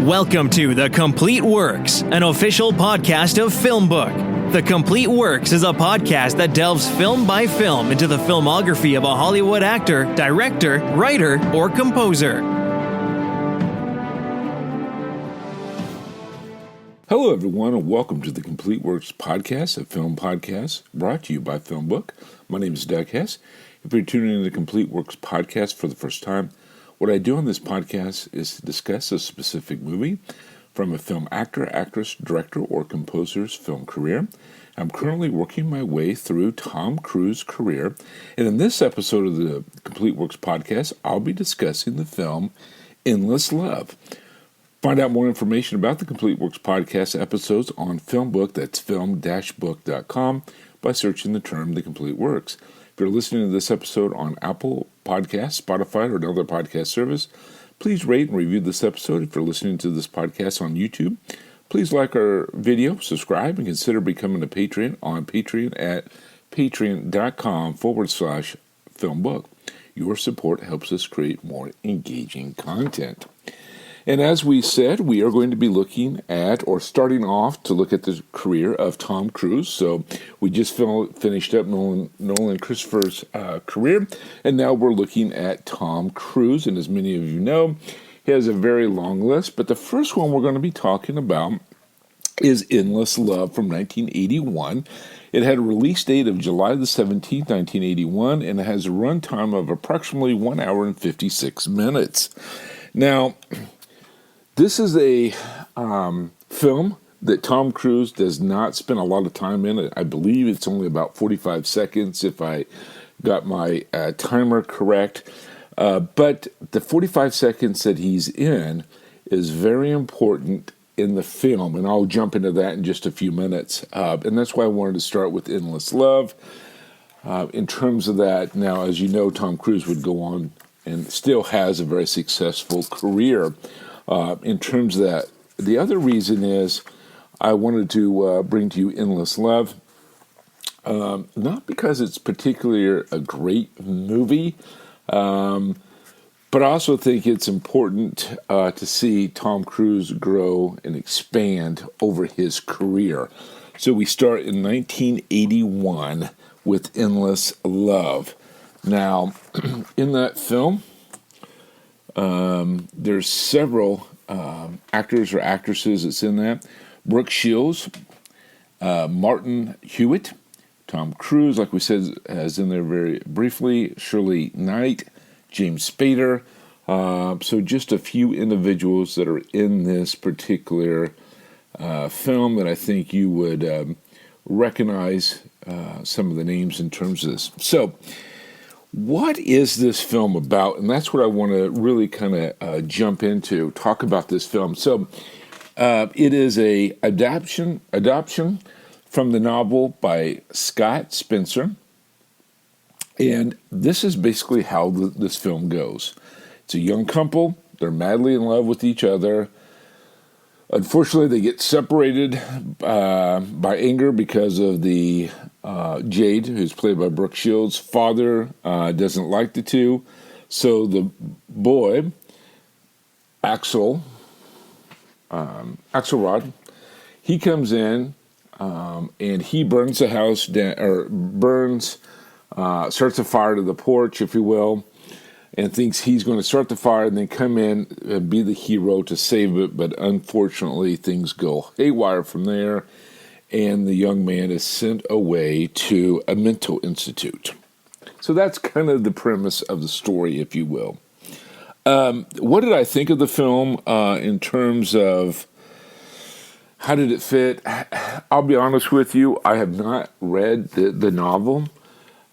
Welcome to The Complete Works, an official podcast of FilmBook. The Complete Works is a podcast that delves film by film into the filmography of a Hollywood actor, director, writer, or composer. Hello, everyone, and welcome to the Complete Works podcast, a film podcast brought to you by FilmBook. My name is Doug Hess. If you're tuning in to the Complete Works podcast for the first time, what I do on this podcast is to discuss a specific movie from a film actor, actress, director, or composer's film career. I'm currently working my way through Tom Cruise's career, and in this episode of the Complete Works podcast, I'll be discussing the film Endless Love. Find out more information about the Complete Works podcast episodes on FilmBook, that's film-book.com, by searching the term The Complete Works. If you're listening to this episode on Apple Podcasts, Spotify, or another podcast service, please rate and review this episode. If you're listening to this podcast on YouTube, please like our video, subscribe, and consider becoming a patron on Patreon at patreon.com/FilmBook. Your support helps us create more engaging content. And as we said, we are going to be looking at, or starting off to look at the career of Tom Cruise. So we just finished up Nolan Christopher's career, and now we're looking at Tom Cruise. And as many of you know, he has a very long list, but the first one we're going to be talking about is Endless Love from 1981. It had a release date of July the 17th, 1981, and it has a runtime of approximately 1 hour and 56 minutes. Now, this is a film that Tom Cruise does not spend a lot of time in. I believe it's only about 45 seconds if I got my timer correct. But the 45 seconds that he's in is very important in the film, and I'll jump into that in just a few minutes. And that's why I wanted to start with Endless Love. In terms of that, now, as you know, Tom Cruise would go on and still has a very successful career. In terms of that, the other reason is I wanted to bring to you Endless Love, not because it's particularly a great movie, but I also think it's important to see Tom Cruise grow and expand over his career. So we start in 1981 with Endless Love. Now, in that film, there's several actors or actresses that's in that. Brooke Shields, Martin Hewitt, Tom Cruise, like we said, is in there very briefly, Shirley Knight, James Spader. So just a few individuals that are in this particular film that I think you would recognize some of the names in terms of this. So, what is this film about? And that's what I want to really kind of jump into, talk about this film. So it is a adaptation from the novel by Scott Spencer. And this is basically how this film goes. It's a young couple. They're madly in love with each other. Unfortunately, they get separated by anger because of the Jade, who's played by Brooke Shields' father, doesn't like the two. So the boy, Axelrod, he comes in and he burns the house down, starts a fire to the porch, if you will, and thinks he's going to start the fire and then come in and be the hero to save it. But unfortunately, things go haywire from there, and the young man is sent away to a mental institute. So that's kind of the premise of the story, if you will. What did I think of the film in terms of how did it fit? I'll be honest with you, I have not read the novel.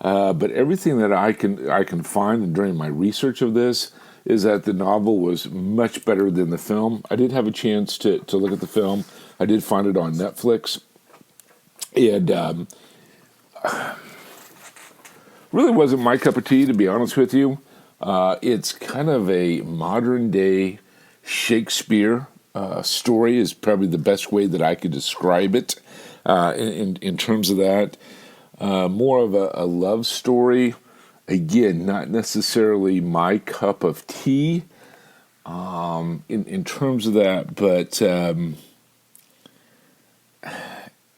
But everything that I can find during my research of this is that the novel was much better than the film. I did have a chance to look at the film. I did find it on Netflix. And really wasn't my cup of tea, to be honest with you. It's kind of a modern-day Shakespeare story is probably the best way that I could describe it in terms of that. More of a love story. Again, not necessarily my cup of tea, in terms of that, but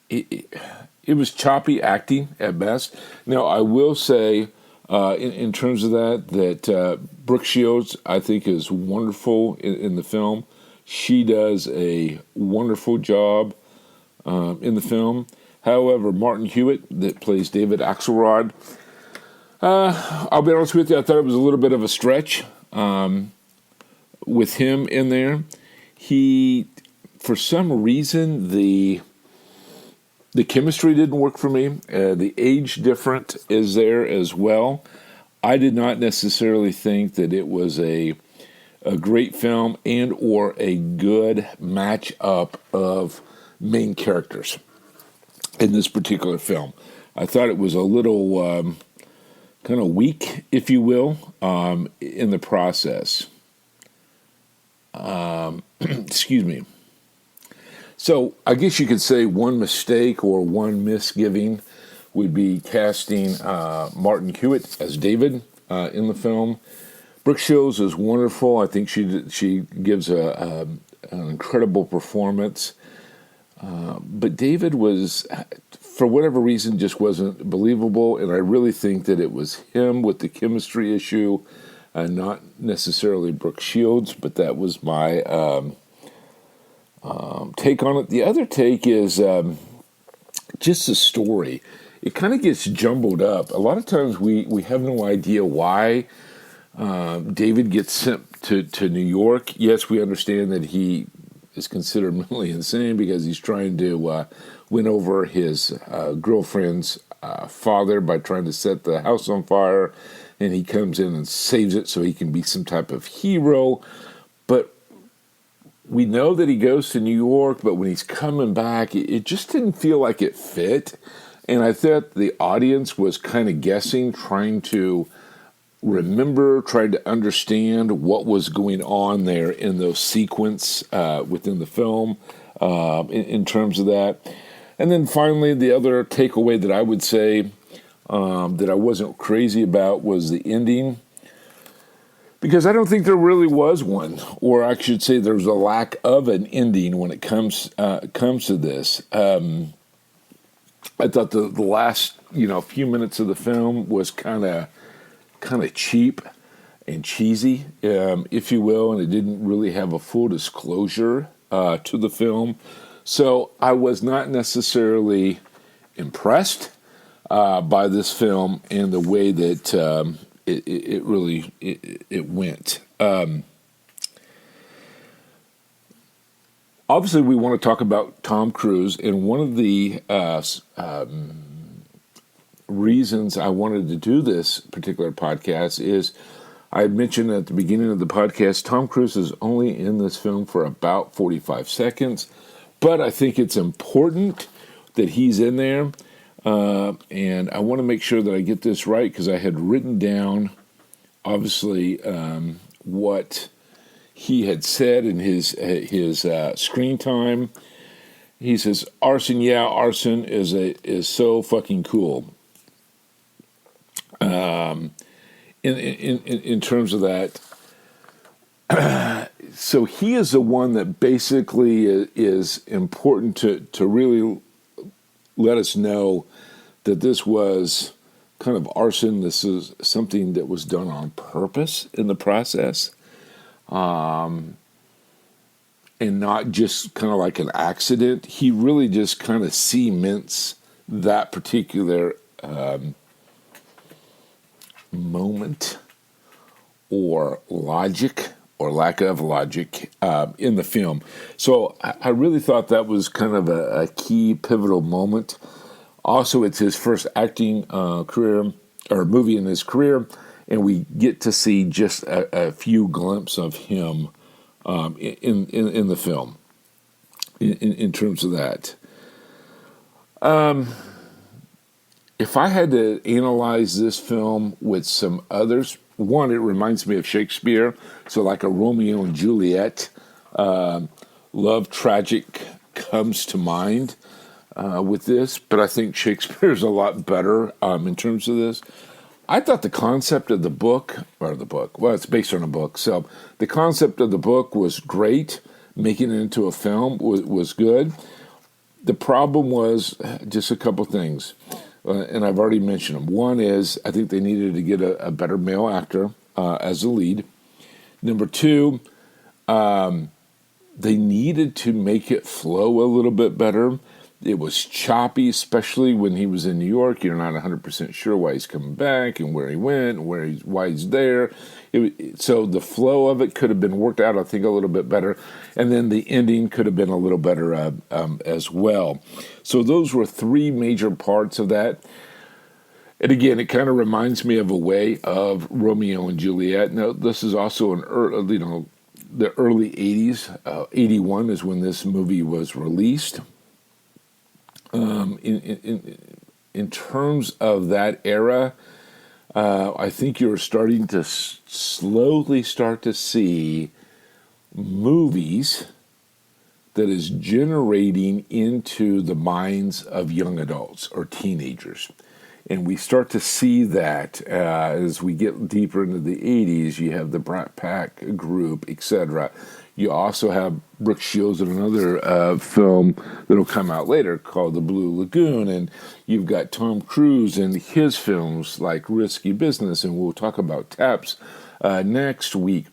it was choppy acting at best. Now, I will say, in terms of that Brooke Shields, I think, is wonderful in the film. She does a wonderful job in the film. However, Martin Hewitt, that plays David Axelrod, I'll be honest with you, I thought it was a little bit of a stretch with him in there. He, for some reason, the chemistry didn't work for me. The age difference is there as well. I did not necessarily think that it was a great film and or a good match-up of main characters in this particular film. I thought it was a little kind of weak, if you will, in the process. Excuse me. So I guess you could say one mistake or one misgiving would be casting Martin Hewitt as David in the film. Brooke Shields is wonderful. I think she gives an incredible performance. But David was, for whatever reason, just wasn't believable, and I really think that it was him with the chemistry issue, not necessarily Brooke Shields, but that was my take on it. The other take is just the story. It kind of gets jumbled up. A lot of times we have no idea why David gets sent to New York. Yes, we understand that he is considered mentally insane because he's trying to win over his girlfriend's father by trying to set the house on fire, and he comes in and saves it so he can be some type of hero. But we know that he goes to New York, but when he's coming back, it just didn't feel like it fit. And I thought the audience was kind of guessing, trying to remember, trying to understand what was going on there in those sequence within the film in terms of that. And then finally, the other takeaway that I would say that I wasn't crazy about was the ending, because I don't think there really was one, or I should say there's a lack of an ending when it comes to this. I thought the last few minutes of the film was kind of cheap and cheesy, if you will, and it didn't really have a full disclosure to the film. So I was not necessarily impressed by this film and the way that it really went. Obviously, we want to talk about Tom Cruise, and one of the reasons I wanted to do this particular podcast is I had mentioned at the beginning of the podcast, Tom Cruise is only in this film for about 45 seconds, but I think it's important that he's in there, and I want to make sure that I get this right because I had written down, obviously, what he had said in his screen time. He says, "Arson, yeah, arson is so fucking cool." In terms of that, so he is the one that basically is important to really let us know that this was kind of arson. This is something that was done on purpose in the process. And not just kind of like an accident. He really just kind of cements that particular moment or logic or lack of logic in the film. So I really thought that was kind of a key pivotal moment. Also, it's his first acting career or movie in his career, and we get to see just a few glimpses of him in the film in terms of that. If I had to analyze this film with some others, one, it reminds me of Shakespeare, so like a Romeo and Juliet, love tragic comes to mind with this, but I think Shakespeare's a lot better in terms of this. I thought the concept of well, it's based on a book, so the concept of the book was great. Making it into a film was good. The problem was just a couple things, and I've already mentioned them. One is I think they needed to get a better male actor as a lead. Number two, they needed to make it flow a little bit better. It was choppy, especially when he was in New York. You're not 100% sure why he's coming back and where he went and why he's there. So the flow of it could have been worked out, I think, a little bit better. And then the ending could have been a little better as well. So those were three major parts of that. And again, it kind of reminds me of a way of Romeo and Juliet. Now, this is also the early 80s. 81 is when this movie was released. In terms of that era, I think you're starting to slowly start to see movies that is generating into the minds of young adults or teenagers. And we start to see that as we get deeper into the 80s. You have the Brat Pack group, etc. You also have Brooke Shields in another film that'll come out later called The Blue Lagoon. And you've got Tom Cruise in his films like Risky Business, and we'll talk about Taps next week.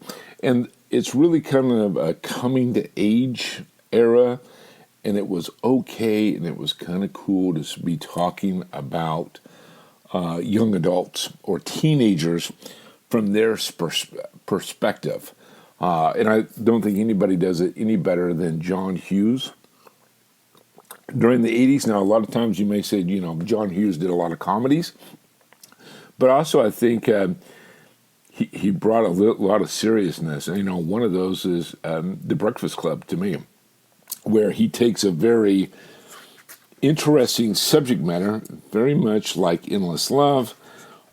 And it's really kind of a coming-to-age era, and it was okay, and it was kind of cool to be talking about young adults or teenagers from their perspective. And I don't think anybody does it any better than John Hughes. During the 80s, now a lot of times you may say, John Hughes did a lot of comedies, but also I think he brought a lot of seriousness. And, one of those is The Breakfast Club to me, where he takes a very interesting subject matter, very much like Endless Love,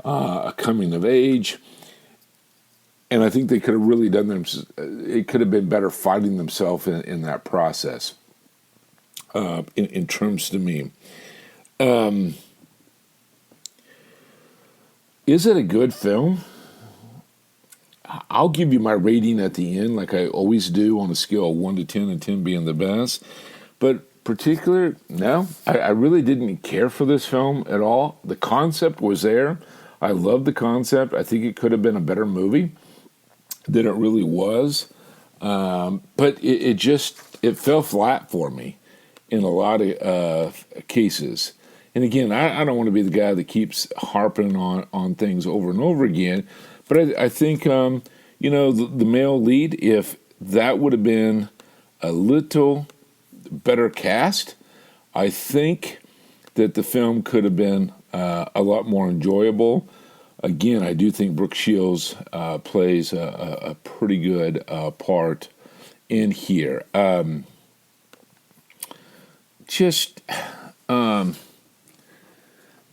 a coming of age. And I think they could have really done it could have been better fighting themselves in that process, in terms to me. Is it a good film? I'll give you my rating at the end, like I always do, on a scale of 1 to 10, and 10 being the best. But no, I really didn't care for this film at all. The concept was there. I love the concept. I think it could have been a better movie than it really was. But it fell flat for me in a lot of cases. And again, I don't want to be the guy that keeps harping on things over and over again. But I think, the male lead, if that would have been a little better cast, I think that the film could have been a lot more enjoyable. Again, I do think Brooke Shields plays a pretty good part in here. Probably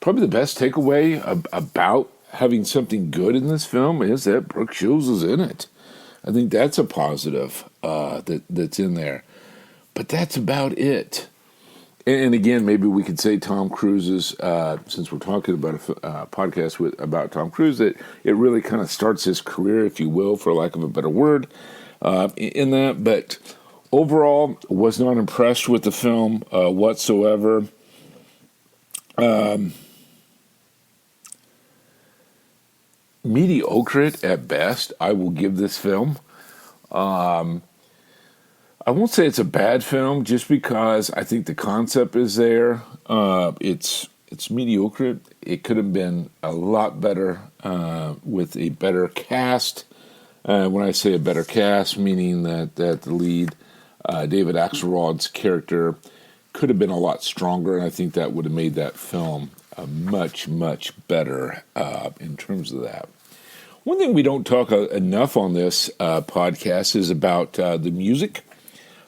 the best takeaway about having something good in this film is that Brooke Shields is in it. I think that's a positive that's in there. But that's about it. And again, maybe we could say Tom Cruise's, since we're talking about a podcast about Tom Cruise, that it really kind of starts his career, if you will, for lack of a better word, in that. But overall, was not impressed with the film whatsoever. Mediocre at best, I will give this film. I won't say it's a bad film just because I think the concept is there. It's mediocre. It could have been a lot better with a better cast. When I say a better cast, meaning that the lead, David Axelrod's character, could have been a lot stronger, and I think that would have made that film much, much better in terms of that. One thing we don't talk enough on this podcast is about the music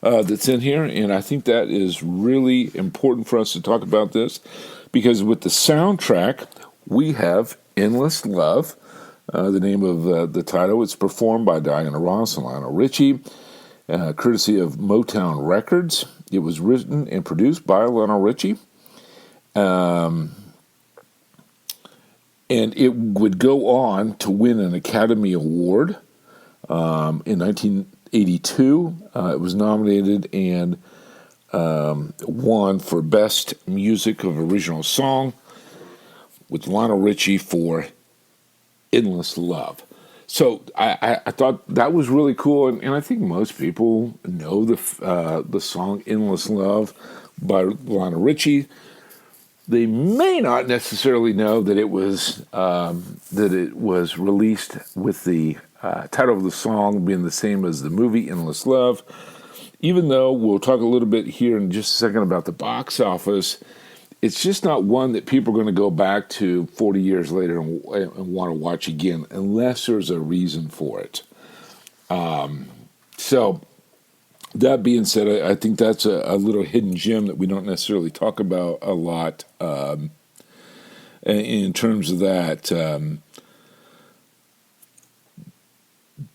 that's in here, and I think that is really important for us to talk about this, because with the soundtrack, we have Endless Love, the name of the title. It's performed by Diana Ross and Lionel Richie, courtesy of Motown Records. It was written and produced by Lionel Richie. And And it would go on to win an Academy Award in 1982. It was nominated and won for Best Music of Original Song with Lionel Richie for Endless Love. So I thought that was really cool, and I think most people know the song Endless Love by Lionel Richie. They may not necessarily know that it was released with the title of the song being the same as the movie Endless Love. Even though we'll talk a little bit here in just a second about the box office, it's just not one that people are going to go back to 40 years later and want to watch again, unless there's a reason for it. So that being said, I think that's a little hidden gem that we don't necessarily talk about a lot in terms of that.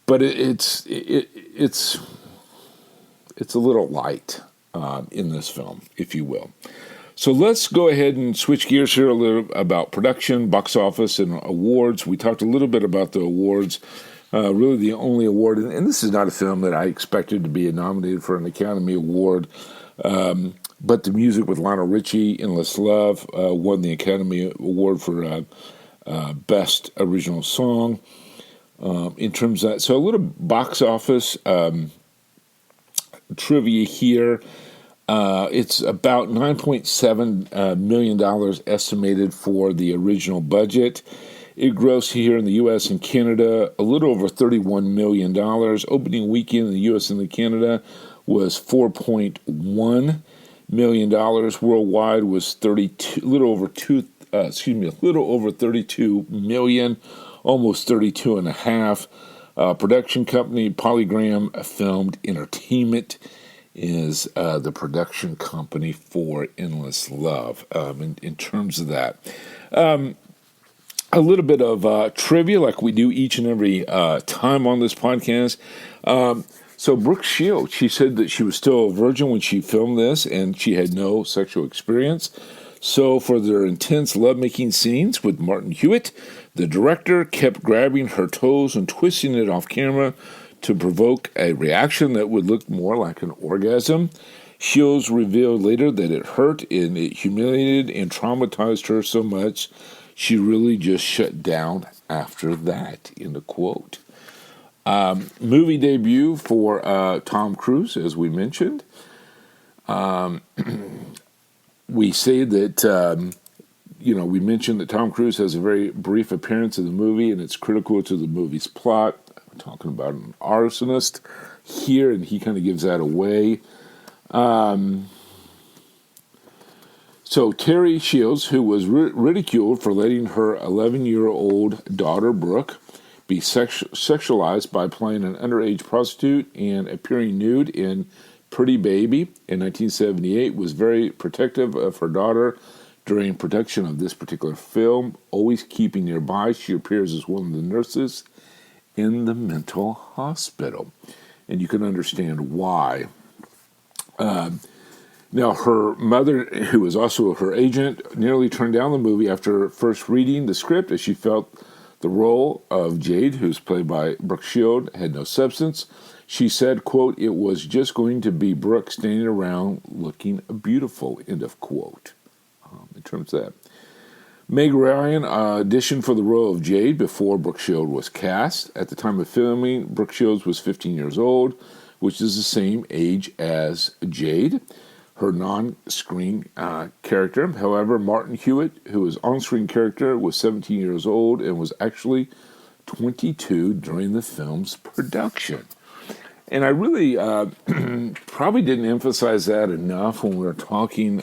But it's a little light in this film, if you will. So let's go ahead and switch gears here a little about production, box office, and awards. We talked a little bit about the awards. Really the only award, and this is not a film that I expected to be nominated for an Academy Award, but the music with Lionel Richie, Endless Love, won the Academy Award for Best Original Song. In terms of that, so a little box office trivia here. It's about $9.7 million estimated for the original budget. It grossed here in the U.S. and Canada a little over $31 million. Opening weekend in the U.S. and Canada was $4.1 million. Worldwide was a little over 32 million, almost 32 and a half. Production company Polygram Filmed Entertainment is the production company for Endless Love. In terms of that, a little bit of trivia, like we do each and every time on this podcast. So Brooke Shields, she said that she was still a virgin when she filmed this, and she had no sexual experience. So for their intense lovemaking scenes with Martin Hewitt, the director kept grabbing her toes and twisting it off camera to provoke a reaction that would look more like an orgasm. Shields revealed later that it hurt and it humiliated and traumatized her so much she really just shut down after that, in the quote. Movie debut for Tom Cruise, as we mentioned. We say that, we mentioned that Tom Cruise has a very brief appearance in the movie, and it's critical to the movie's plot. We're talking about an arsonist here, and he kind of gives that away. So Terry Shields, who was ridiculed for letting her 11-year-old daughter, Brooke, be sexualized by playing an underage prostitute and appearing nude in Pretty Baby in 1978, was very protective of her daughter during production of this particular film, always keeping nearby. She appears as one of the nurses in the mental hospital, and you can understand why. Now, her mother, who was also her agent, nearly turned down the movie after first reading the script, as she felt the role of Jade, who's played by Brooke Shields, had no substance. She said, quote, "It was just going to be Brooke standing around looking beautiful," end of quote. In terms of that, Meg Ryan auditioned for the role of Jade before Brooke Shields was cast. At the time of filming, Brooke Shields was 15 years old, which is the same age as Jade, her non-screen character. However, Martin Hewitt, who was on-screen character, was 17 years old and was actually 22 during the film's production. And I really probably didn't emphasize that enough when we were talking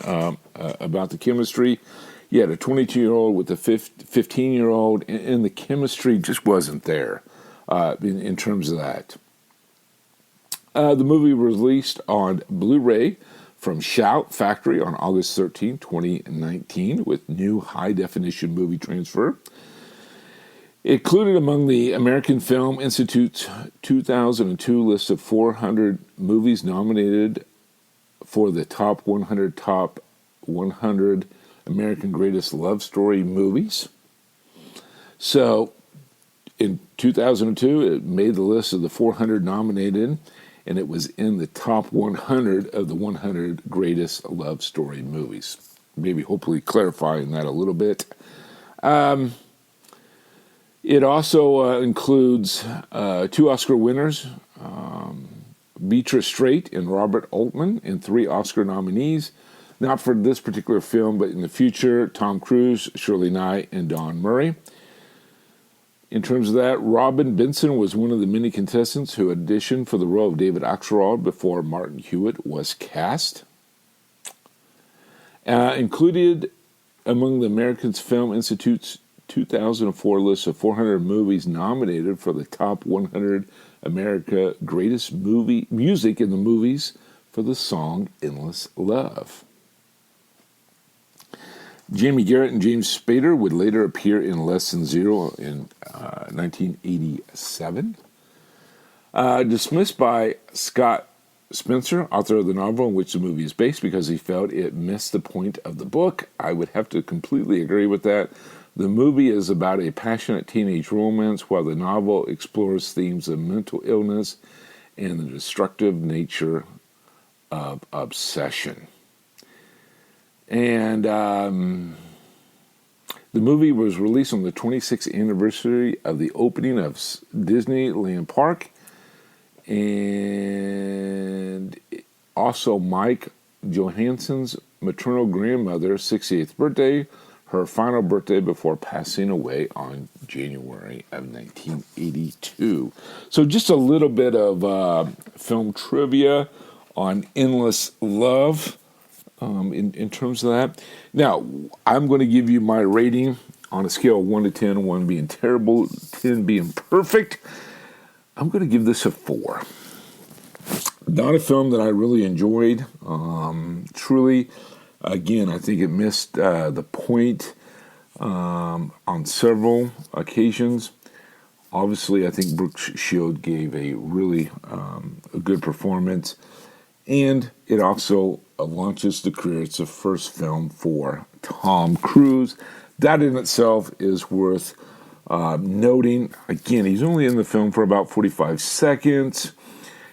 about the chemistry. You had a 22-year-old with a 15-year-old, and the chemistry just wasn't there in terms of that. The movie was released on Blu-ray from Shout Factory on August 13, 2019, with new high-definition movie transfer. Included among the American Film Institute's 2002 list of 400 movies nominated for the top 100 American Greatest Love Story Movies. So in 2002, it made the list of the 400 nominated, and it was in the top 100 of the 100 greatest love story movies. Maybe hopefully clarifying that a little bit. It also includes 2 Oscar winners, Beatrice Straight and Robert Altman, and 3 Oscar nominees. Not for this particular film, but in the future, Tom Cruise, Shirley Knight, and Don Murray. In terms of that, Robin Benson was one of the many contestants who auditioned for the role of David Axelrod before Martin Hewitt was cast. Included among the American Film Institute's 2004 list of 400 movies nominated for the top 100 America Greatest Music in the Movies for the song Endless Love. Jamie Garrett and James Spader would later appear in Less Than Zero in 1987. Dismissed by Scott Spencer, author of the novel in which the movie is based, because he felt it missed the point of the book. I would have to completely agree with that. The movie is about a passionate teenage romance, while the novel explores themes of mental illness and the destructive nature of obsession. And the movie was released on the 26th anniversary of the opening of Disneyland Park, and also Mike Johansson's maternal grandmother's 68th birthday, her final birthday before passing away on January of 1982. So just a little bit of film trivia on Endless Love. In terms of that. Now, I'm going to give you my rating on a scale of 1 to 10, 1 being terrible, 10 being perfect. I'm going to give this a 4. Not a film that I really enjoyed. Truly, again, I think it missed the point on several occasions. Obviously, I think Brooke Shields gave a really a good performance. And it also launches the career. It's the first film for Tom Cruise. That in itself is worth noting. Again, he's only in the film for about 45 seconds.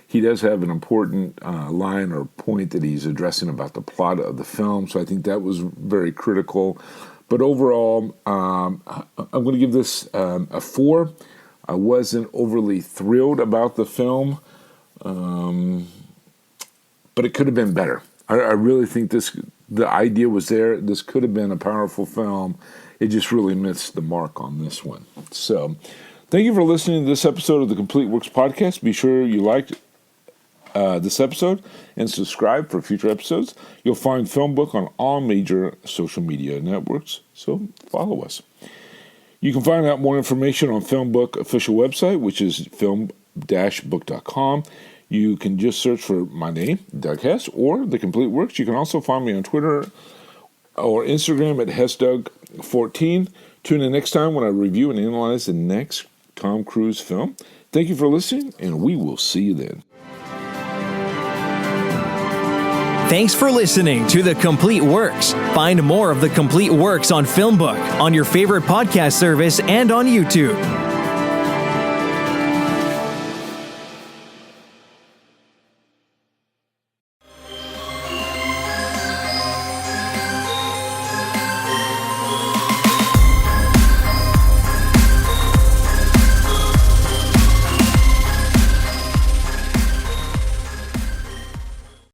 He does have an important line or point that he's addressing about the plot of the film, so I think that was very critical. But overall, I'm going to give this a 4. I wasn't overly thrilled about the film. But it could have been better. I really think the idea was there. This could have been a powerful film. It just really missed the mark on this one. So, thank you for listening to this episode of the Complete Works Podcast. Be sure you liked this episode and subscribe for future episodes. You'll find FilmBook on all major social media networks, so follow us. You can find out more information on FilmBook official website, which is film-book.com. You can just search for my name, Doug Hess, or The Complete Works. You can also find me on Twitter or Instagram at HessDoug14. Tune in next time when I review and analyze the next Tom Cruise film. Thank you for listening, and we will see you then. Thanks for listening to The Complete Works. Find more of The Complete Works on FilmBook, on your favorite podcast service, and on YouTube.